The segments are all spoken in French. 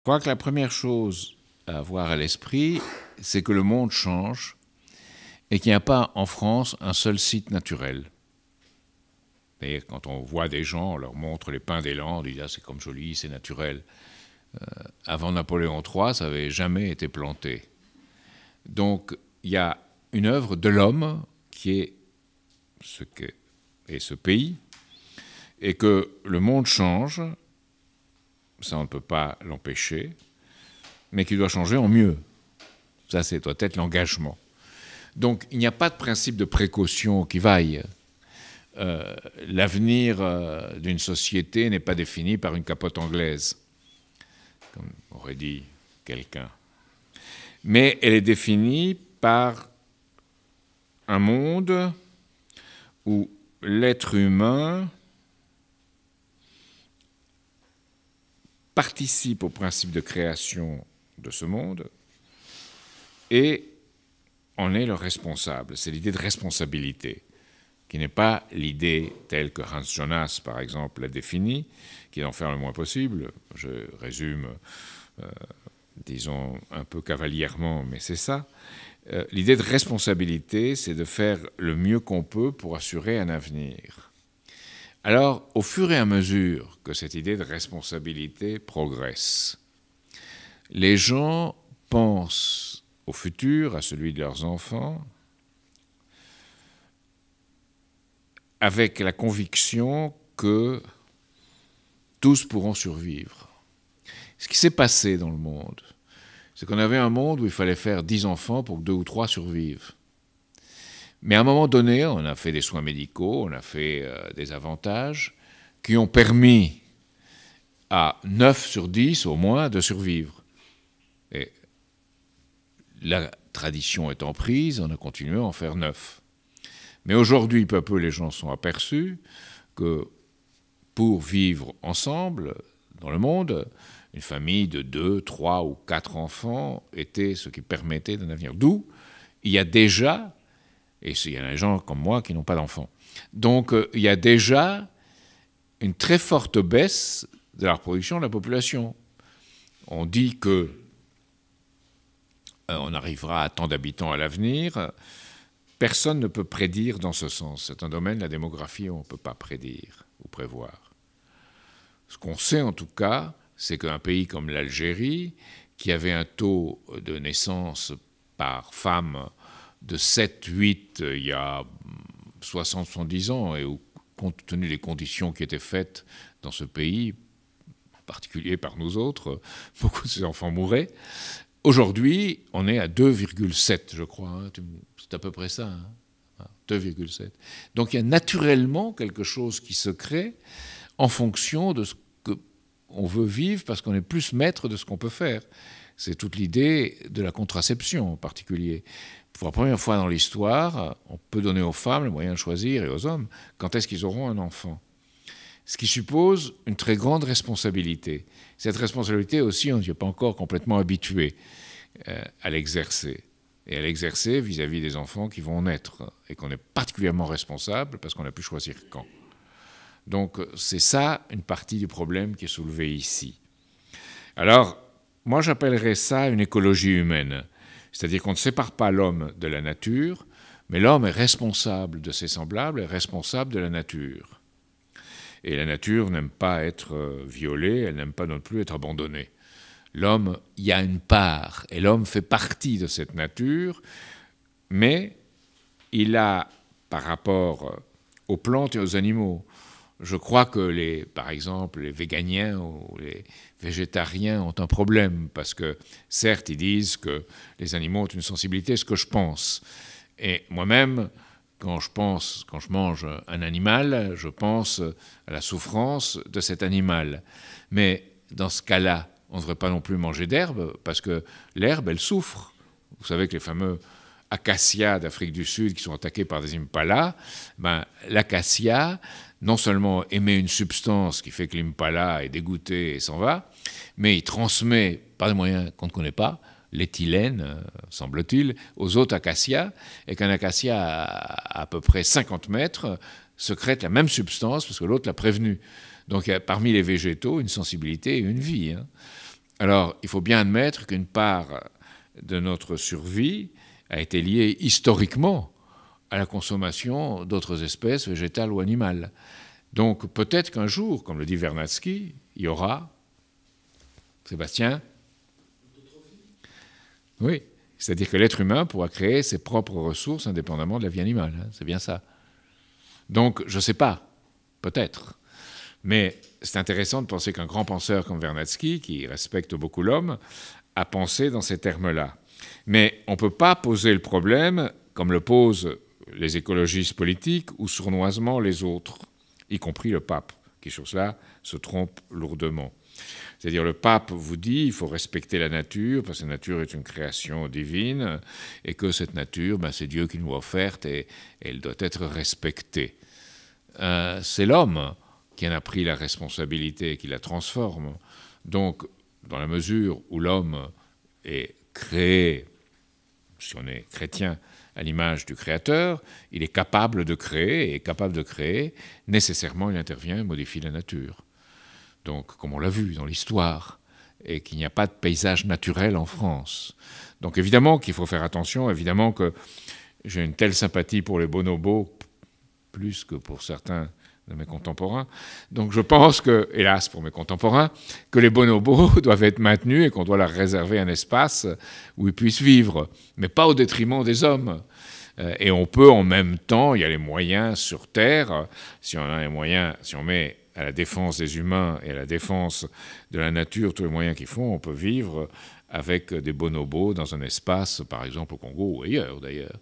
crois que la première chose à avoir à l'esprit, c'est que le monde change et qu'il n'y a pas en France un seul site naturel. C'est-à-dire, quand on voit des gens, on leur montre les pins des Landes, ils disent ah, c'est comme joli, c'est naturel. Avant Napoléon III, ça n'avait jamais été planté. Donc, il y a une œuvre de l'homme qui est ce qu'est ce pays, et que le monde change, ça on ne peut pas l'empêcher, mais qu'il doit changer en mieux. Ça, c'est doit être l'engagement. Donc, il n'y a pas de principe de précaution qui vaille. L'avenir d'une société n'est pas défini par une capote anglaise, comme aurait dit quelqu'un. Mais elle est définie par un monde où l'être humain participe au principe de création de ce monde et en est le responsable. C'est l'idée de responsabilité, qui n'est pas l'idée telle que Hans Jonas, par exemple, l'a définie, qui est d'en faire le moins possible. Je résume, disons, un peu cavalièrement, mais c'est ça. L'idée de responsabilité, c'est de faire le mieux qu'on peut pour assurer un avenir. Alors, au fur et à mesure que cette idée de responsabilité progresse, les gens pensent au futur, à celui de leurs enfants, avec la conviction que tous pourront survivre. Ce qui s'est passé dans le monde, c'est qu'on avait un monde où il fallait faire 10 enfants pour que 2 ou 3 survivent. Mais à un moment donné, on a fait des soins médicaux, on a fait des avantages qui ont permis à 9 sur 10 au moins de survivre. Et la tradition étant prise, on a continué à en faire 9. Mais aujourd'hui, peu à peu, les gens sont aperçus que pour vivre ensemble dans le monde, une famille de 2, 3 ou 4 enfants était ce qui permettait d'un avenir. D'où il y a déjà, et il y a des gens comme moi qui n'ont pas d'enfants, donc il y a déjà une très forte baisse de la reproduction de la population. On dit que on arrivera à tant d'habitants à l'avenir. Personne ne peut prédire dans ce sens. C'est un domaine, la démographie, où on ne peut pas prédire ou prévoir. Ce qu'on sait en tout cas, c'est qu'un pays comme l'Algérie, qui avait un taux de naissance par femme de 7, 8 il y a 60, 70 ans, et où, compte tenu des conditions qui étaient faites dans ce pays, en particulier par nous autres, beaucoup de ces enfants mouraient. Aujourd'hui, on est à 2,7, je crois. Hein. C'est à peu près ça, hein. 2,7. Donc il y a naturellement quelque chose qui se crée en fonction de ce qu'on veut vivre, parce qu'on est plus maître de ce qu'on peut faire. C'est toute l'idée de la contraception en particulier. Pour la première fois dans l'histoire, on peut donner aux femmes le moyen de choisir, et aux hommes, quand est-ce qu'ils auront un enfant. Ce qui suppose une très grande responsabilité. Cette responsabilité aussi, on n'y est pas encore complètement habitué à l'exercer. Et à l'exercer vis-à-vis des enfants qui vont naître, et qu'on est particulièrement responsable parce qu'on a pu choisir quand. Donc c'est ça une partie du problème qui est soulevé ici. Alors, moi j'appellerais ça une écologie humaine. C'est-à-dire qu'on ne sépare pas l'homme de la nature, mais l'homme est responsable de ses semblables, est responsable de la nature. Et la nature n'aime pas être violée, elle n'aime pas non plus être abandonnée. L'homme, il y a une part, et l'homme fait partie de cette nature, mais il a, par rapport aux plantes et aux animaux, je crois que, par exemple, les véganiens ou les végétariens ont un problème, parce que, certes, ils disent que les animaux ont une sensibilité, ce que je pense. Et moi-même, quand je mange un animal, je pense à la souffrance de cet animal. Mais dans ce cas-là, on ne devrait pas non plus manger d'herbe, parce que l'herbe, elle souffre. Vous savez que les fameux acacias d'Afrique du Sud qui sont attaqués par des impalas, l'acacia, non seulement émet une substance qui fait que l'impala est dégoûté et s'en va, mais il transmet, par des moyens qu'on ne connaît pas, l'éthylène, semble-t-il, aux autres acacias, et qu'un acacia à peu près 50 mètres secrète la même substance parce que l'autre l'a prévenu. Donc il y a parmi les végétaux une sensibilité et une vie. Hein. Alors, il faut bien admettre qu'une part de notre survie a été liée historiquement à la consommation d'autres espèces végétales ou animales. Donc peut-être qu'un jour, comme le dit Vernadsky, il y aura, Sébastien, oui, c'est-à-dire que l'être humain pourra créer ses propres ressources indépendamment de la vie animale, hein, c'est bien ça. Donc je ne sais pas, peut-être, mais c'est intéressant de penser qu'un grand penseur comme Vernadsky, qui respecte beaucoup l'homme, a pensé dans ces termes-là. Mais on ne peut pas poser le problème comme le posent les écologistes politiques ou sournoisement les autres, y compris le pape, qui sur cela se trompe lourdement. C'est-à-dire le pape vous dit qu'il faut respecter la nature, parce que la nature est une création divine, et que cette nature, c'est Dieu qui nous l'a offerte, et elle doit être respectée. C'est l'homme qui en a pris la responsabilité, qui la transforme. Donc, dans la mesure où l'homme est créé, si on est chrétien, à l'image du Créateur, il est capable de créer, et capable de créer, nécessairement il intervient et modifie la nature. Donc, comme on l'a vu dans l'histoire, et qu'il n'y a pas de paysage naturel en France. Donc évidemment qu'il faut faire attention, évidemment que j'ai une telle sympathie pour les bonobos, plus que pour certains de mes contemporains. Donc je pense que, hélas pour mes contemporains, que les bonobos doivent être maintenus et qu'on doit leur réserver un espace où ils puissent vivre, mais pas au détriment des hommes. Et on peut en même temps, il y a les moyens sur Terre, si on a les moyens, si on met à la défense des humains et à la défense de la nature tous les moyens qu'ils font, on peut vivre avec des bonobos dans un espace, par exemple au Congo ou ailleurs d'ailleurs.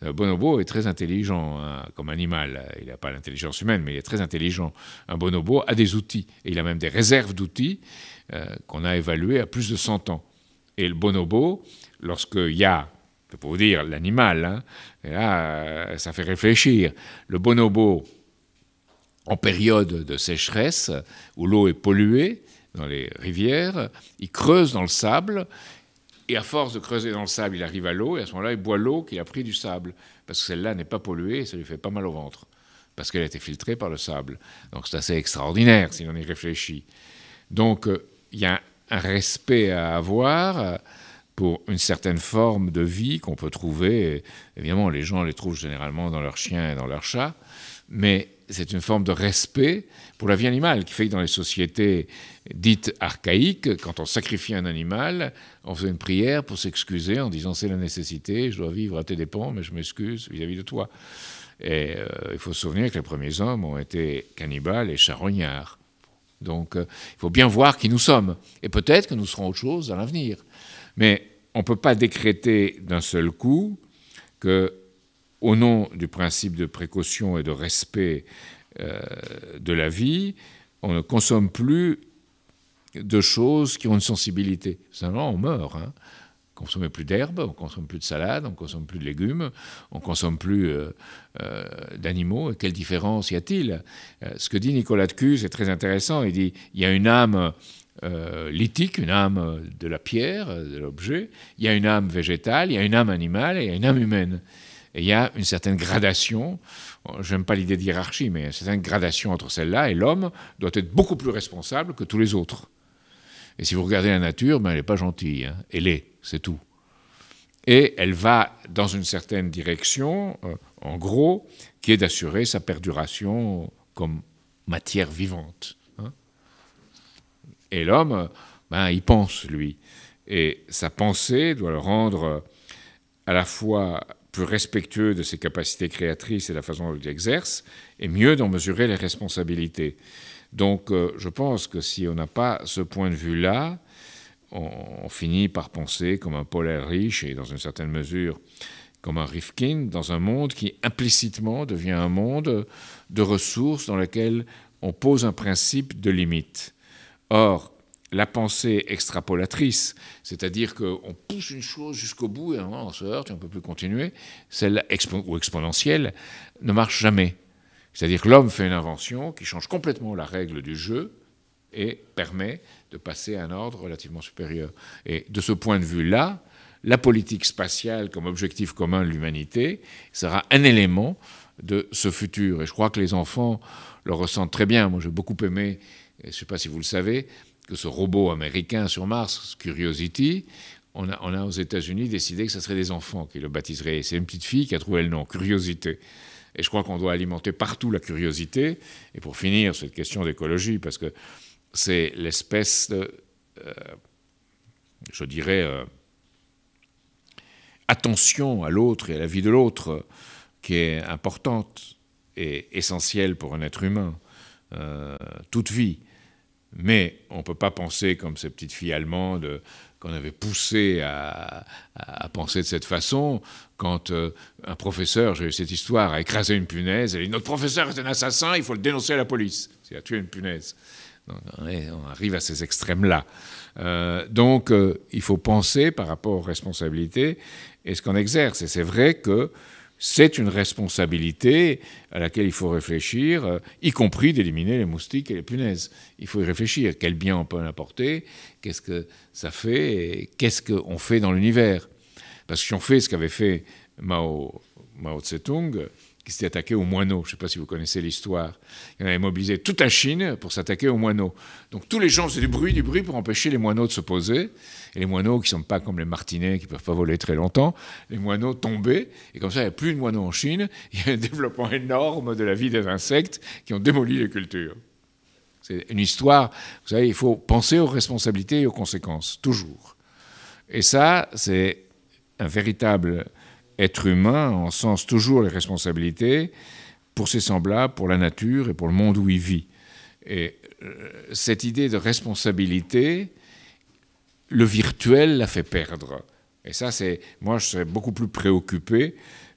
Le bonobo est très intelligent comme animal. Il n'a pas l'intelligence humaine, mais il est très intelligent. Un bonobo a des outils, et il a même des réserves d'outils qu'on a évaluées à plus de 100 ans. Et le bonobo, lorsqu'il y a, c'est pour vous dire, l'animal, et là, ça fait réfléchir. Le bonobo, en période de sécheresse, où l'eau est polluée dans les rivières, il creuse dans le sable. Et à force de creuser dans le sable, il arrive à l'eau, et à ce moment-là, il boit l'eau qu'il a pris du sable, parce que celle-là n'est pas polluée, et ça lui fait pas mal au ventre, parce qu'elle a été filtrée par le sable. Donc c'est assez extraordinaire, si on y réfléchit. Donc il y a un respect à avoir pour une certaine forme de vie qu'on peut trouver. Évidemment, les gens les trouvent généralement dans leurs chiens et dans leurs chats, mais c'est une forme de respect pour la vie animale qui fait que dans les sociétés dites archaïques, quand on sacrifie un animal, on faisait une prière pour s'excuser en disant « c'est la nécessité, je dois vivre à tes dépens, mais je m'excuse vis-à-vis de toi ». Et il faut se souvenir que les premiers hommes ont été cannibales et charognards. Donc il faut bien voir qui nous sommes. Et peut-être que nous serons autre chose dans l'avenir. Mais on ne peut pas décréter d'un seul coup que, au nom du principe de précaution et de respect de la vie, on ne consomme plus de choses qui ont une sensibilité. Sinon, on meurt. On ne consomme plus d'herbes, on ne consomme plus de salade, on ne consomme plus de légumes, on ne consomme plus d'animaux. Et quelle différence y a-t-il? Ce que dit Nicolas de Cuse est très intéressant. Il dit il y a une âme lithique, une âme de la pierre, de l'objet, il y a une âme végétale, il y a une âme animale et il y a une âme humaine. Et il y a une certaine gradation, je n'aime pas l'idée de hiérarchie, mais une certaine gradation entre celle-là, et l'homme doit être beaucoup plus responsable que tous les autres. Et si vous regardez la nature, elle n'est pas gentille, elle est, c'est tout. Et elle va dans une certaine direction, en gros, qui est d'assurer sa perduration comme matière vivante. Et l'homme, il pense, lui. Et sa pensée doit le rendre à la fois plus respectueux de ses capacités créatrices et de la façon dont il exerce, et mieux d'en mesurer les responsabilités. Donc je pense que si on n'a pas ce point de vue-là, on finit par penser comme un Paul Ehrlich, et dans une certaine mesure comme un Rifkin, dans un monde qui implicitement devient un monde de ressources dans lequel on pose un principe de limite. Or, la pensée extrapolatrice, c'est-à-dire qu'on pousse une chose jusqu'au bout et on se heurte et on ne peut plus continuer, celle ou exponentielle, ne marche jamais. C'est-à-dire que l'homme fait une invention qui change complètement la règle du jeu et permet de passer à un ordre relativement supérieur. Et de ce point de vue-là, la politique spatiale comme objectif commun de l'humanité sera un élément de ce futur. Et je crois que les enfants le ressentent très bien. Moi, j'ai beaucoup aimé, je ne sais pas si vous le savez, que ce robot américain sur Mars, Curiosity, on a aux États-Unis décidé que ce serait des enfants qui le baptiseraient. C'est une petite fille qui a trouvé le nom, Curiosité. Et je crois qu'on doit alimenter partout la curiosité. Et pour finir, cette question d'écologie, parce que c'est l'espèce de, je dirais, attention à l'autre et à la vie de l'autre qui est importante et essentielle pour un être humain, toute vie. Mais on ne peut pas penser comme ces petites filles allemandes qu'on avait poussées à penser de cette façon quand un professeur, j'ai eu cette histoire, a écrasé une punaise. Elle dit « Notre professeur est un assassin, il faut le dénoncer à la police. Il a tué une punaise. » Donc, on arrive à ces extrêmes-là. Donc, il faut penser par rapport aux responsabilités et ce qu'on exerce. Et c'est vrai que c'est une responsabilité à laquelle il faut réfléchir, y compris d'éliminer les moustiques et les punaises. Il faut y réfléchir. Quel bien on peut en apporter? Qu'est-ce que ça fait? Et qu'est-ce qu'on fait dans l'univers? Parce que si on fait ce qu'avait fait Mao Tse-tung, qui s'était attaqué aux moineaux. Je ne sais pas si vous connaissez l'histoire. Il avait mobilisé toute la Chine pour s'attaquer aux moineaux. Donc tous les gens faisaient du bruit pour empêcher les moineaux de se poser. Et les moineaux, qui ne sont pas comme les martinets, qui ne peuvent pas voler très longtemps, les moineaux tombaient. Et comme ça, il n'y a plus de moineaux en Chine. Il y a un développement énorme de la vie des insectes qui ont démoli les cultures. C'est une histoire. Vous savez, il faut penser aux responsabilités et aux conséquences, toujours. Et ça, c'est un véritable être humain, en sens toujours les responsabilités pour ses semblables, pour la nature et pour le monde où il vit. Et cette idée de responsabilité, le virtuel la fait perdre. Et ça, moi, je serais beaucoup plus préoccupé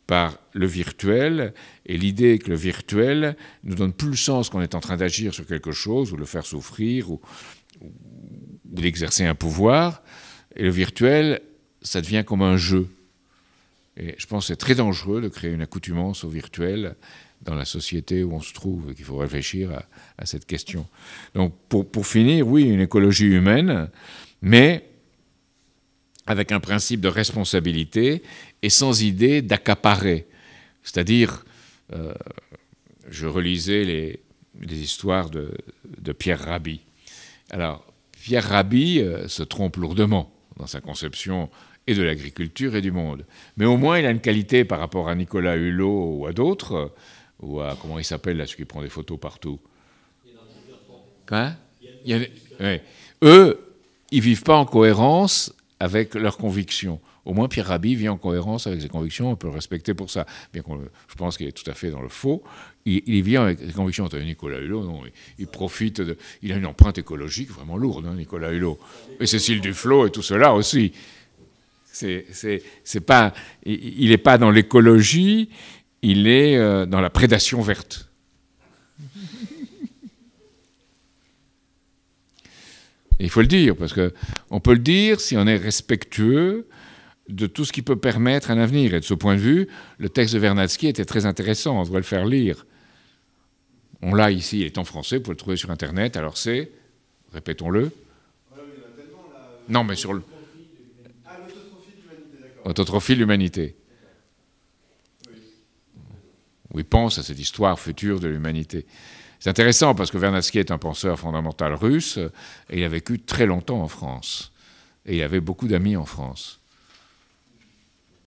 par le virtuel et l'idée que le virtuel nous donne plus le sens qu'on est en train d'agir sur quelque chose ou de le faire souffrir ou d'exercer un pouvoir. Et le virtuel, ça devient comme un jeu. Et je pense que c'est très dangereux de créer une accoutumance au virtuel dans la société où on se trouve et qu'il faut réfléchir à cette question. Donc pour finir, oui, une écologie humaine, mais avec un principe de responsabilité et sans idée d'accaparer. C'est-à-dire, je relisais les histoires de Pierre Rabhi. Alors, Pierre Rabhi se trompe lourdement dans sa conception et de l'agriculture et du monde. Mais au moins, il a une qualité par rapport à Nicolas Hulot ou à d'autres, ou à, comment il s'appelle, là, celui qui prend des photos partout. Hein? Ouais. Eux, ils ne vivent pas en cohérence avec leurs convictions. Au moins, Pierre Rabhi vit en cohérence avec ses convictions, on peut le respecter pour ça. Bien que je pense qu'il est tout à fait dans le faux. Il vit avec ses convictions. Nicolas Hulot, non, il profite il a une empreinte écologique vraiment lourde, hein, Nicolas Hulot. Et Cécile Duflot et tout cela aussi. C'est pas, il n'est pas dans l'écologie, il est dans la prédation verte. Et il faut le dire, parce qu'on peut le dire si on est respectueux de tout ce qui peut permettre un avenir. Et de ce point de vue, le texte de Vernadsky était très intéressant, on devrait le faire lire. On l'a ici, il est en français, vous pouvez le trouver sur Internet, alors c'est, répétons-le. Non, mais sur le... Autotrophie de l'humanité. Où il pense à cette histoire future de l'humanité. C'est intéressant parce que Vernadsky est un penseur fondamental russe et il a vécu très longtemps en France. Et il avait beaucoup d'amis en France.